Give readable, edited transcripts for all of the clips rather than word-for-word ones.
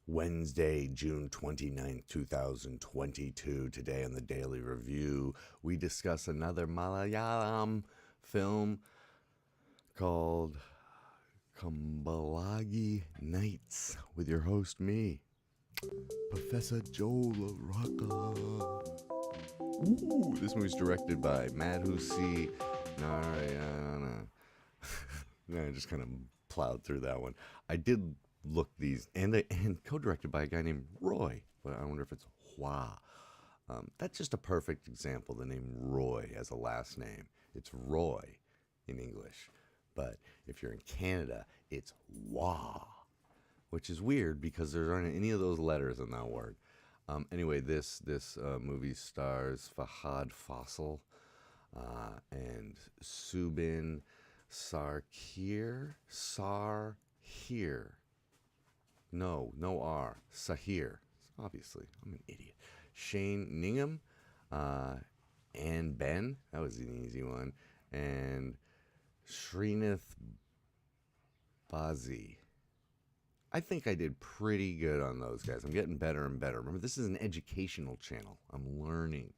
Wednesday, June 29th, 2022. Today on the Daily Review, we discuss another Malayalam film called Kumbalangi Nights with your host, me, Professor Joel Rocca. Ooh, this movie's directed by Madhusi Narayana. I just kind of plowed through that one. I did look these, and co-directed by a guy named Roy, but I wonder if it's Hua. That's just a perfect example. The name Roy as a last name. It's Roy in English, but if you're in Canada, it's Hua, which is weird because there aren't any of those letters in that word. Anyway, this movie stars Fahad Fasil and Subin Sarkir. No R. Sahir. Obviously, I'm an idiot. Shane Ningham, Ann Ben. That was an easy one. And Srinath Bazi. I think I did pretty good on those guys. I'm getting better and better. Remember, this is an educational channel. I'm learning,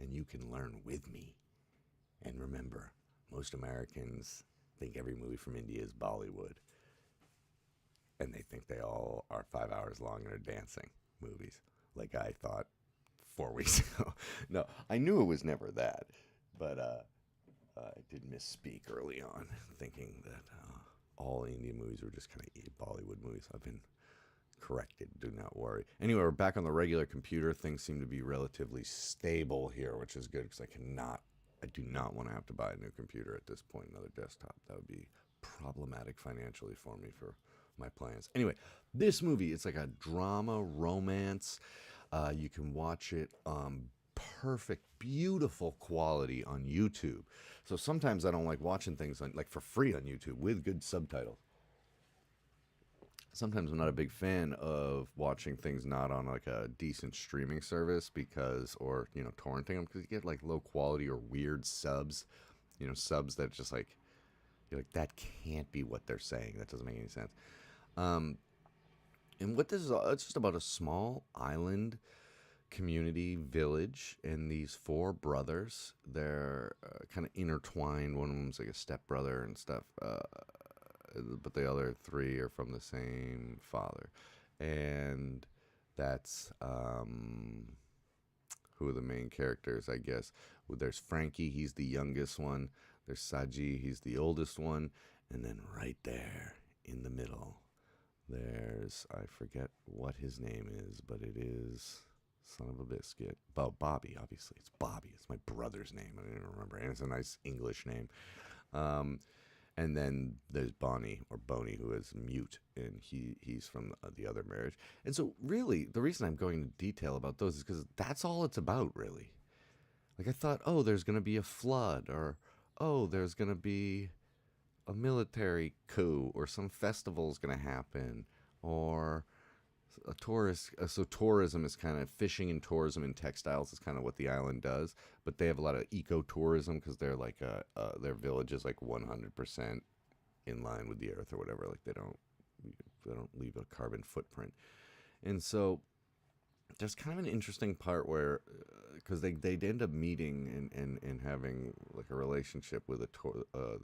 and you can learn with me. And remember, most Americans think every movie from India is Bollywood. And they think they all are 5 hours long and are dancing movies, like I thought 4 weeks ago. No, I knew it was never that, but I did misspeak early on, thinking that all Indian movies were just kind of Bollywood movies. I've been corrected, do not worry. Anyway, we're back on the regular computer. Things seem to be relatively stable here, which is good because I do not want to have to buy a new computer at this point, another desktop. That would be problematic financially for me for my plans. Anyway, this movie, it's like a drama, romance. You can watch it perfect, beautiful quality on YouTube. So sometimes I don't like watching things like for free on YouTube with good subtitles. Sometimes I'm not a big fan of watching things not on like a decent streaming service or torrenting them, because you get like low quality or weird subs, subs that just like, you're like, that can't be what they're saying. That doesn't make any sense. And what this is, it's just about a small island community village, and these four brothers. They're kind of intertwined. One of them's like a stepbrother and stuff, but the other three are from the same father. And that's who are the main characters, I guess. Well, there's Frankie, he's the youngest one. There's Saji, he's the oldest one. And then right there in the middle, there's, I forget what his name is, but it is son of a biscuit. Bobby, obviously. It's Bobby. It's my brother's name. I don't even remember. And it's a nice English name. And then there's Bonnie, who is mute, and he's from the other marriage. And so really, the reason I'm going into detail about those is because that's all it's about, really. Like I thought, oh, there's going to be a flood, or, oh, there's going to be a military coup, or some festival's going to happen, or a tourist. So tourism is kind of, fishing and tourism and textiles is kind of what the island does. But they have a lot of ecotourism because they're like their village is like 100% in line with the earth or whatever. Like they don't leave a carbon footprint. And so there's kind of an interesting part where, because they'd end up meeting and having like a relationship with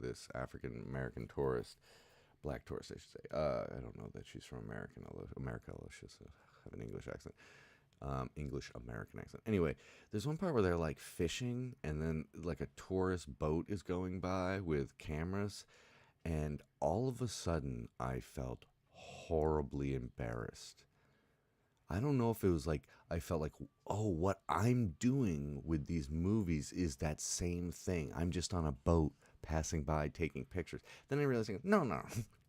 this African American tourist, black tourist, I should say. I don't know that she's from America, although she has have an English accent, English American accent. Anyway, there's one part where they're like fishing, and then like a tourist boat is going by with cameras, and all of a sudden I felt horribly embarrassed. I don't know if it was like, I felt like, oh, what I'm doing with these movies is that same thing. I'm just on a boat passing by taking pictures. Then I realized, no,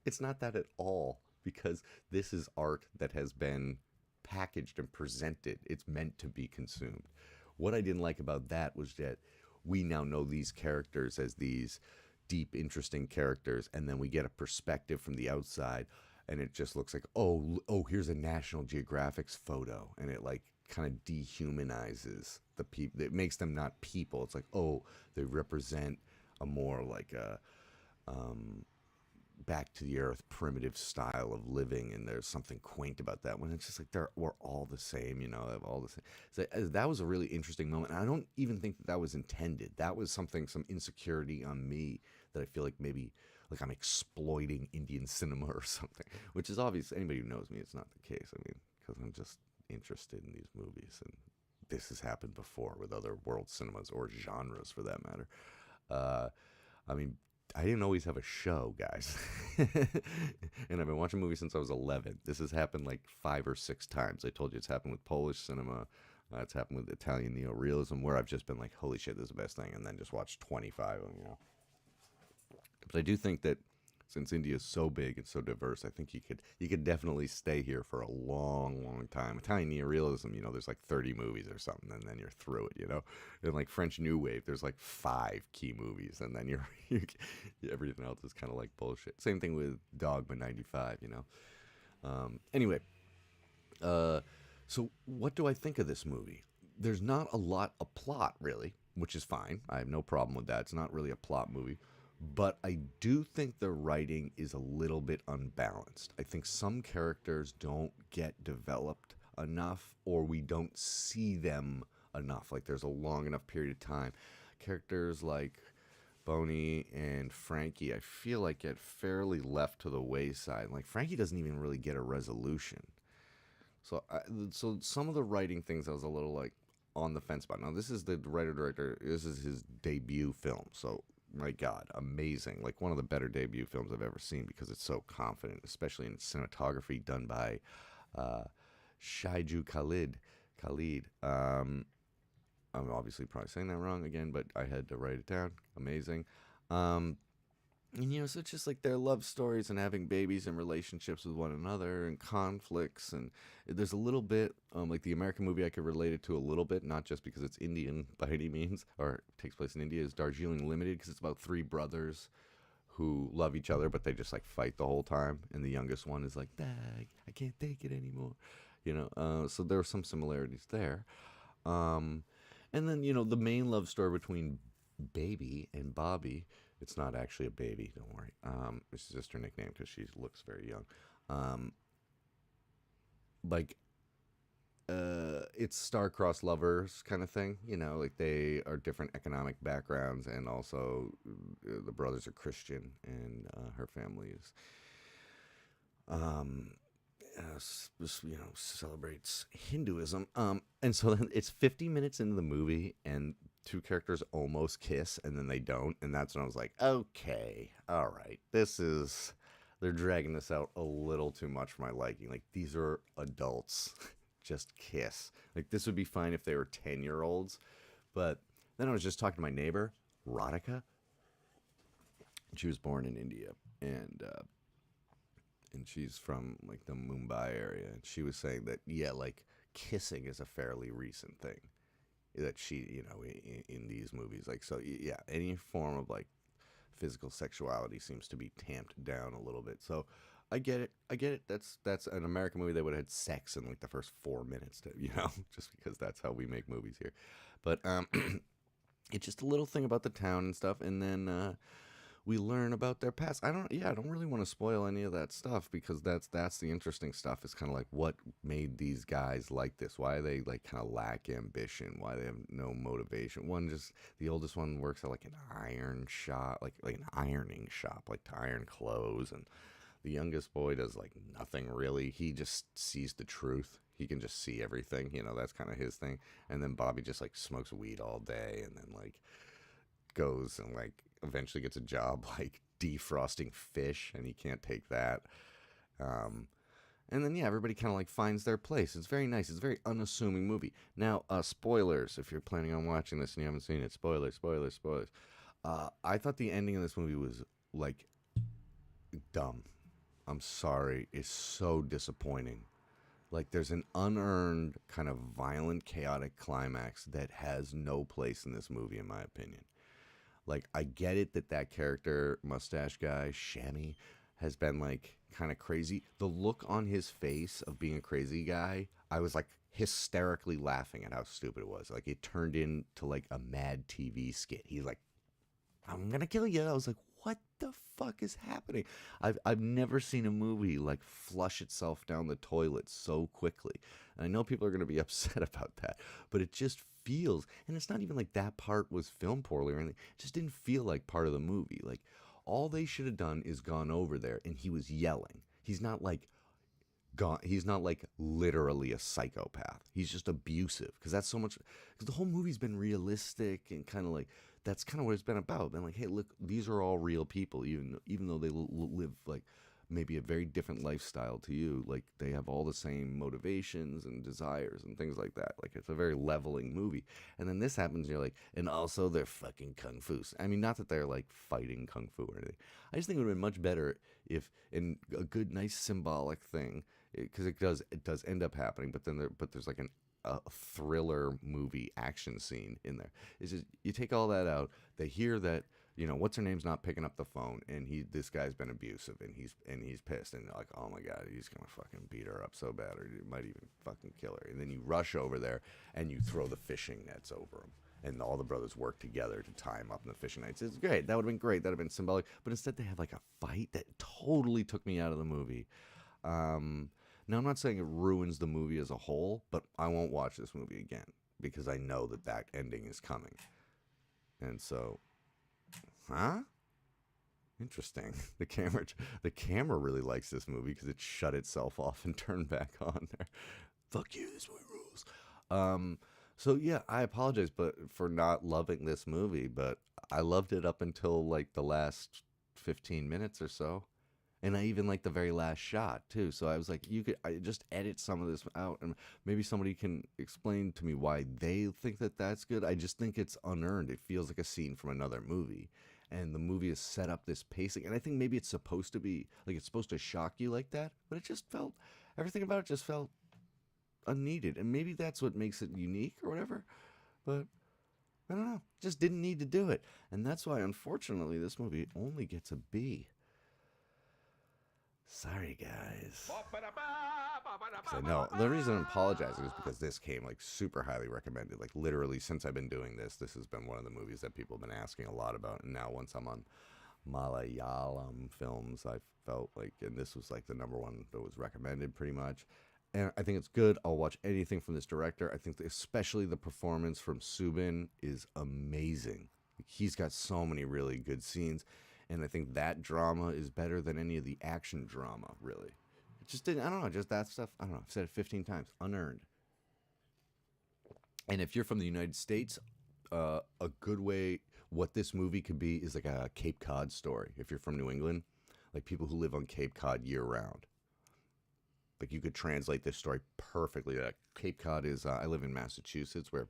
it's not that at all, because this is art that has been packaged and presented. It's meant to be consumed. What I didn't like about that was that we now know these characters as these deep, interesting characters, and then we get a perspective from the outside, and it just looks like, oh, here's a National Geographic's photo, and it like kind of dehumanizes the people. It makes them not people. It's like, oh, they represent a more like a back to the earth primitive style of living, and there's something quaint about that. When it's just like we're all the same, they have all the same. So that was a really interesting moment. And I don't even think that was intended. That was some insecurity on me that I feel like maybe like I'm exploiting Indian cinema or something, which is obvious. Anybody who knows me, it's not the case. I mean, because I'm just interested in these movies, and this has happened before with other world cinemas or genres for that matter. Uh, I mean, I didn't always have a show, guys. And I've been watching movies since I was 11. This has happened like 5 or 6 times. I told you it's happened with Polish cinema. It's happened with Italian neorealism, where I've just been like, holy shit, this is the best thing. And then just watched 25 of them. But I do think that since India is so big and so diverse, I think you could definitely stay here for a long, long time. Italian neorealism, there's like 30 movies or something, and then you're through it. And like French New Wave, there's like 5 key movies, and then everything else is kind of like bullshit. Same thing with Dogma 95. Anyway, so what do I think of this movie? There's not a lot of plot, really, which is fine. I have no problem with that. It's not really a plot movie. But I do think the writing is a little bit unbalanced. I think some characters don't get developed enough, or we don't see them enough. Like there's a long enough period of time. Characters like Boney and Frankie, I feel like get fairly left to the wayside. Like Frankie doesn't even really get a resolution. So some of the writing things I was a little like on the fence about. Now this is the writer-director. This is his debut film, so my God, amazing. Like one of the better debut films I've ever seen because it's so confident, especially in cinematography done by Shaiju Khalid. I'm obviously probably saying that wrong again, but I had to write it down. Amazing. And so it's just like their love stories and having babies and relationships with one another and conflicts. And there's a little bit, like the American movie I could relate it to a little bit, not just because it's Indian by any means, or takes place in India, is Darjeeling Limited, because it's about 3 brothers who love each other, but they just like fight the whole time. And the youngest one is like, I can't take it anymore. So there are some similarities there. And then, the main love story between Baby and Bobby. It's not actually a baby, don't worry. It's just her nickname because she looks very young. It's star-crossed lovers kind of thing. Like they are different economic backgrounds, and also the brothers are Christian, and her family is, celebrates Hinduism. And so then it's 50 minutes into the movie, and 2 characters almost kiss, and then they don't, and that's when I was like, okay, all right, they're dragging this out a little too much for my liking. Like, these are adults, just kiss. Like, this would be fine if they were 10-year-olds, but then I was just talking to my neighbor, Radhika, and she was born in India, and she's from, like, the Mumbai area, and she was saying that, like, kissing is a fairly recent thing. That she, in these movies, like, so yeah, any form of like physical sexuality seems to be tamped down a little bit. So I get it. That's an American movie that would have had sex in like the first 4 minutes, just because that's how we make movies here. But it's just a little thing about the town and stuff, and then we learn about their past. I don't really want to spoil any of that stuff, because that's the interesting stuff. Is kind of like what made these guys like this. Why they like kind of lack ambition. Why they have no motivation. The oldest one works at like an iron shop, like an ironing shop, like to iron clothes, and the youngest boy does like nothing really. He just sees the truth. He can just see everything. That's kind of his thing. And then Bobby just like smokes weed all day, and then like goes and like eventually gets a job like defrosting fish, and he can't take that. And then everybody kind of like finds their place. It's very nice. It's a very unassuming movie. Now, spoilers if you're planning on watching this and you haven't seen it. Spoilers. I thought the ending of this movie was like dumb. I'm sorry. It's so disappointing. Like, there's an unearned kind of violent, chaotic climax that has no place in this movie, in my opinion. Like, I get it that character, mustache guy, Shammy, has been, like, kind of crazy. The look on his face of being a crazy guy, I was, like, hysterically laughing at how stupid it was. Like, it turned into, like, a Mad TV skit. He's like, I'm gonna kill you. I was like, what the fuck is happening? I've never seen a movie like flush itself down the toilet so quickly. And I know people are going to be upset about that, but it just feels, and it's not even like that part was filmed poorly or anything. It just didn't feel like part of the movie. Like all they should have done is gone over there and he was yelling. He's not like gone. He's not like literally a psychopath. He's just abusive because that's so much. Because the whole movie's been realistic and kind of like that's kind of what it's been about. Been like, hey, look, these are all real people, even though they live like maybe a very different lifestyle to you. Like they have all the same motivations and desires and things like that. Like it's a very leveling movie. And then this happens, and you're like, and also they're fucking kung fu. I mean, not that they're like fighting kung fu or anything. I just think it would have been much better if, in a good, nice symbolic thing, because it does end up happening. But there's like a thriller movie action scene in there. It's just you take all that out. They hear that what's her name's not picking up the phone, and this guy's been abusive, and he's pissed, and like, oh my god, he's gonna fucking beat her up so bad, or he might even fucking kill her. And then you rush over there and you throw the fishing nets over him, and all the brothers work together to tie him up in the fishing nets. It's great. That would have been great. That would have been symbolic. But instead, they have like a fight that totally took me out of the movie. Now, I'm not saying it ruins the movie as a whole, but I won't watch this movie again because I know that ending is coming. And so, interesting. The camera really likes this movie because it shut itself off and turned back on there. Fuck you, this movie rules. So yeah, I apologize for not loving this movie, but I loved it up until like the last 15 minutes or so. And I even like the very last shot too. So I was like, I just edit some of this out, and maybe somebody can explain to me why they think that that's good. I just think it's unearned. It feels like a scene from another movie, and the movie has set up this pacing. And I think maybe it's supposed to be like it's supposed to shock you like that, but it just felt everything about it just felt unneeded. And maybe that's what makes it unique or whatever. But I don't know. Just didn't need to do it, and that's why, unfortunately, this movie only gets a B. Sorry, guys. I know the reason I'm apologizing is because this came like super highly recommended. Like literally since I've been doing this has been one of the movies that people have been asking a lot about. And now once I'm on Malayalam films, I felt like, and this was like the number one that was recommended pretty much. And I think it's good. I'll watch anything from this director. I think especially the performance from Subin is amazing. He's got so many really good scenes. And I think that drama is better than any of the action drama, really. It just didn't, I don't know, just that stuff, I don't know, I've said it 15 times, unearned. And if you're from the United States, a good way, what this movie could be is like a Cape Cod story. If you're from New England, like people who live on Cape Cod year round. Like you could translate this story perfectly. Like Cape Cod is, I live in Massachusetts, where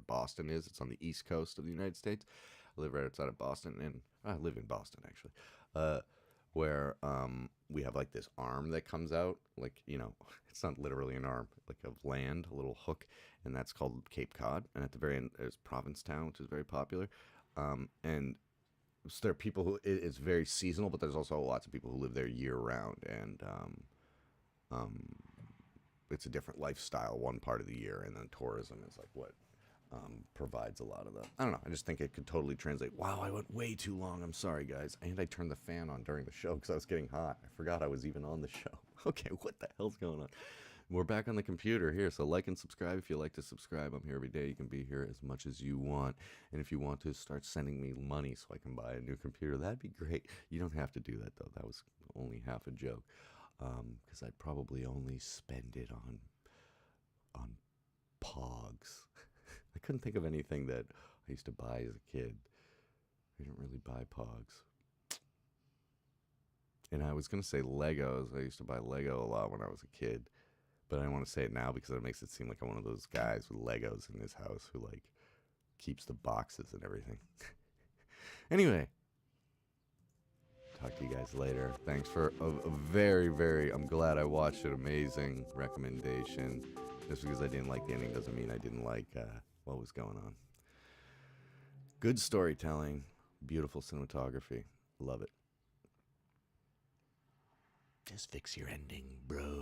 Boston is. It's on the East Coast of the United States. I live right outside of Boston, and I live in Boston, actually, where we have like this arm that comes out, like, it's not literally an arm, like of land, a little hook, and that's called Cape Cod. And at the very end, there's Provincetown, which is very popular. And so there are people who, it's very seasonal, but there's also lots of people who live there year round, and it's a different lifestyle one part of the year, and then tourism is like what provides a lot of that. I don't know. I just think it could totally translate. Wow, I went way too long. I'm sorry, guys. And I turned the fan on during the show because I was getting hot. I forgot I was even on the show. Okay, what the hell's going on? We're back on the computer here, so like and subscribe if you like to subscribe. I'm here every day. You can be here as much as you want. And if you want to start sending me money so I can buy a new computer, that'd be great. You don't have to do that, though. That was only half a joke. Because I'd probably only spend it on Pogs. I couldn't think of anything that I used to buy as a kid. I didn't really buy Pogs. And I was going to say Legos. I used to buy Lego a lot when I was a kid. But I don't want to say it now because it makes it seem like I'm one of those guys with Legos in his house who, like, keeps the boxes and everything. Anyway. Talk to you guys later. Thanks for a very, very, I'm glad I watched it, amazing recommendation. Just because I didn't like the ending doesn't mean I didn't like what was going on. Good storytelling, beautiful cinematography. Love it. Just fix your ending, bro.